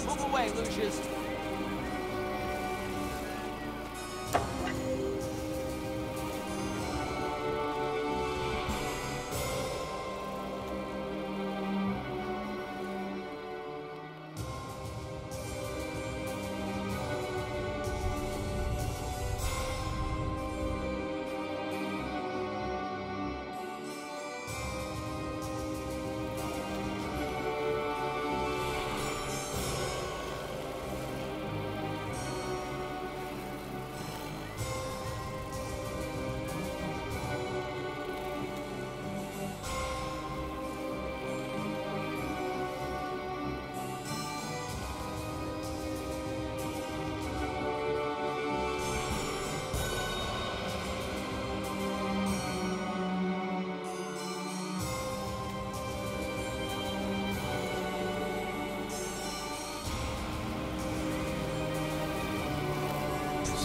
Move away, Lucius.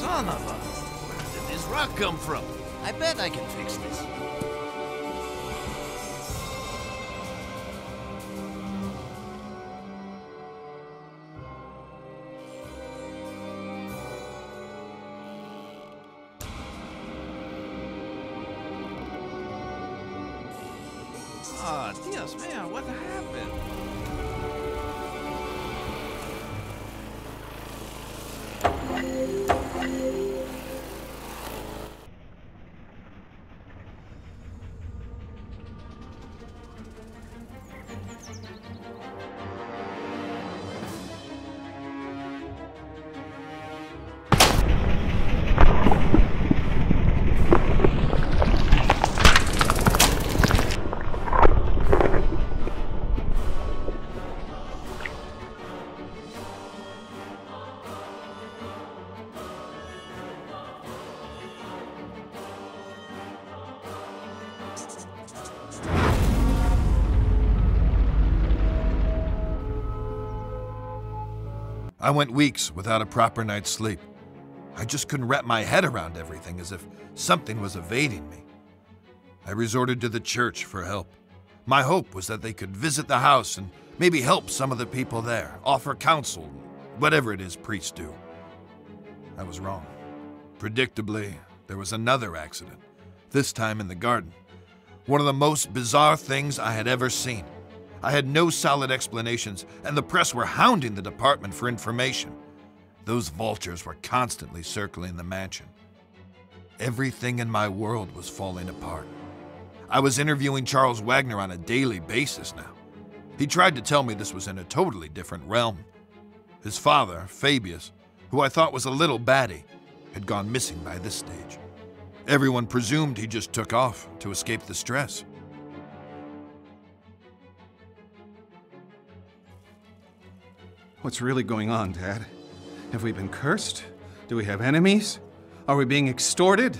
Son of a... Where did this rock come from? I bet I can fix this. Ah, Dios mío, what happened? I went weeks without a proper night's sleep. I just couldn't wrap my head around everything, as if something was evading me. I resorted to the church for help. My hope was that they could visit the house and maybe help some of the people there, offer counsel, whatever it is priests do. I was wrong. Predictably, there was another accident, this time in the garden. One of the most bizarre things I had ever seen. I had no solid explanations, and the press were hounding the department for information. Those vultures were constantly circling the mansion. Everything in my world was falling apart. I was interviewing Charles Wagner on a daily basis now. He tried to tell me this was in a totally different realm. His father, Fabius, who I thought was a little batty, had gone missing by this stage. Everyone presumed he just took off to escape the stress. What's really going on, Dad? Have we been cursed? Do we have enemies? Are we being extorted?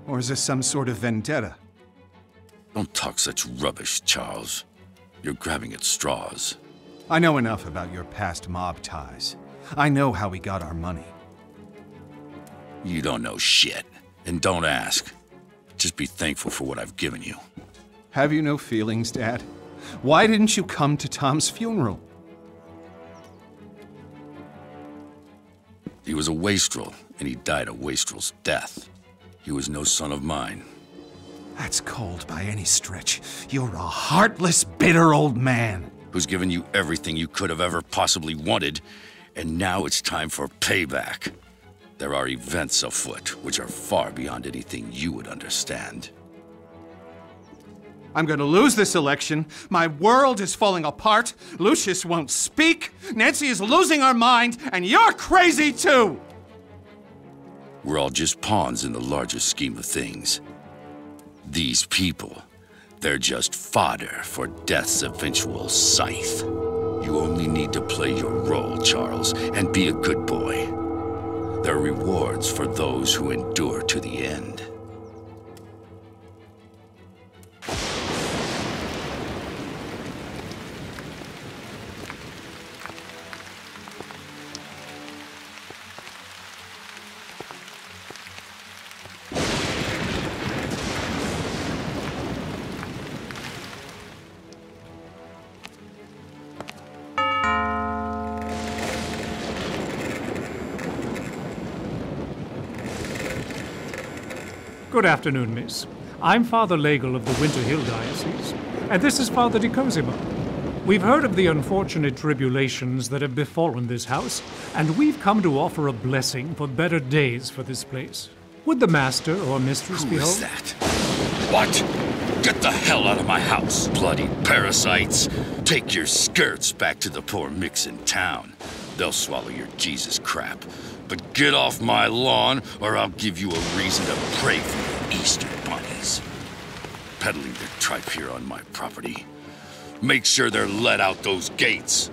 Or is this some sort of vendetta? Don't talk such rubbish, Charles. You're grabbing at straws. I know enough about your past mob ties. I know how we got our money. You don't know shit, and don't ask. Just be thankful for what I've given you. Have you no feelings, Dad? Why didn't you come to Tom's funeral? He was a wastrel, and he died a wastrel's death. He was no son of mine. That's cold by any stretch. You're a heartless, bitter old man. Who's given you everything you could have ever possibly wanted, and now it's time for payback. There are events afoot which are far beyond anything you would understand. I'm going to lose this election. My world is falling apart. Lucius won't speak. Nancy is losing her mind, and you're crazy too! We're all just pawns in the larger scheme of things. These people, they're just fodder for death's eventual scythe. You only need to play your role, Charles, and be a good boy. There are rewards for those who endure to the end. Good afternoon, miss. I'm Father Legel of the Winter Hill Diocese, and this is Father de Cosima. We've heard of the unfortunate tribulations that have befallen this house, and we've come to offer a blessing for better days for this place. Would the master or mistress be Who home? is that? What? Get the hell out of my house, bloody parasites! Take your skirts back to the poor micks in town. They'll swallow your Jesus crap. But get off my lawn, or I'll give you a reason to pray for your Easter bunnies. Peddling their tripe here on my property. Make sure they're let out those gates.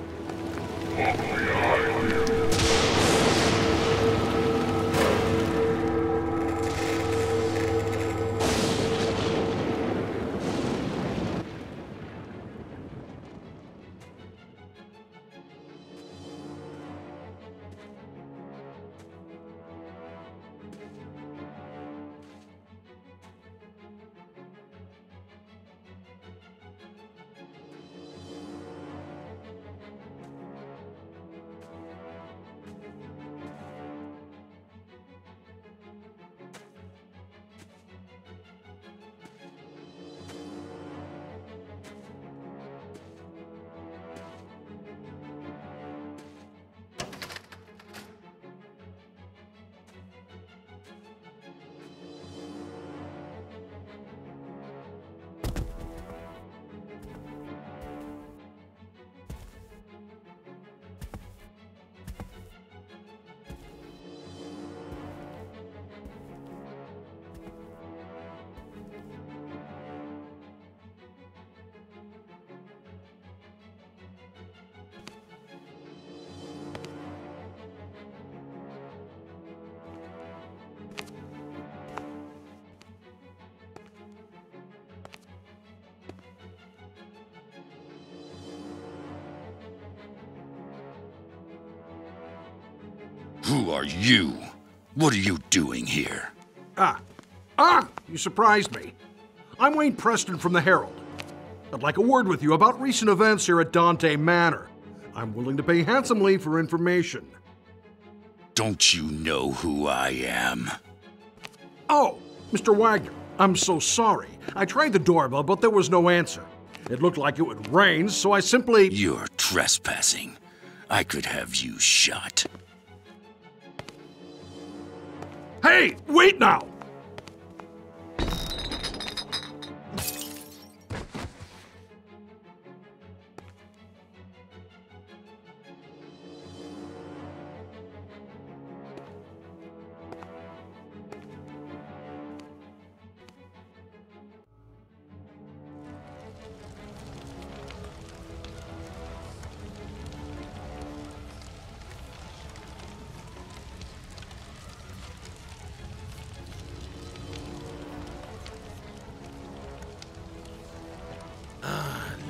Who are you? What are you doing here? You surprised me. I'm Wayne Preston from the Herald. I'd like a word with you about recent events here at Dante Manor. I'm willing to pay handsomely for information. Don't you know who I am? Oh, Mr. Wagner, I'm so sorry. I tried the doorbell, but there was no answer. It looked like it would rain, so I simply... You're trespassing. I could have you shot. Hey, wait now!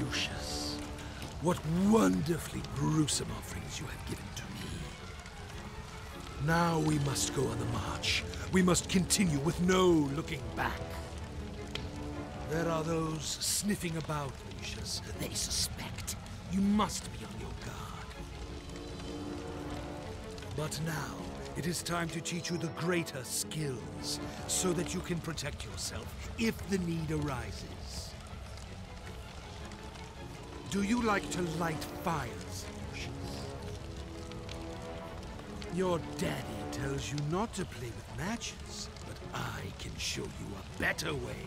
Lucius, what wonderfully gruesome offerings you have given to me. Now we must go on the march. We must continue with no looking back. There are those sniffing about, Lucius. They suspect. You must be on your guard. But now, it is time to teach you the greater skills, so that you can protect yourself if the need arises. Do you like to light fires, Lucius? Your daddy tells you not to play with matches, but I can show you a better way.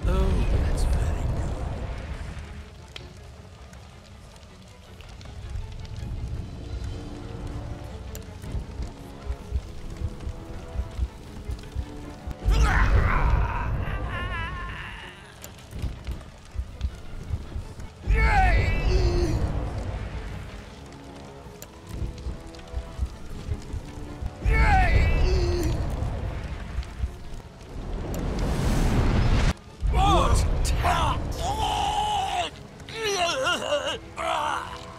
Oh, that's very good.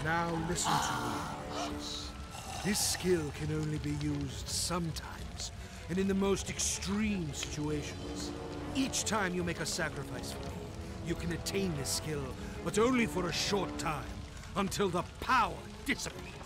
Now listen to me, Lucius. This skill can only be used sometimes, and in the most extreme situations. Each time you make a sacrifice for me, you can attain this skill, but only for a short time, until the power dissipates.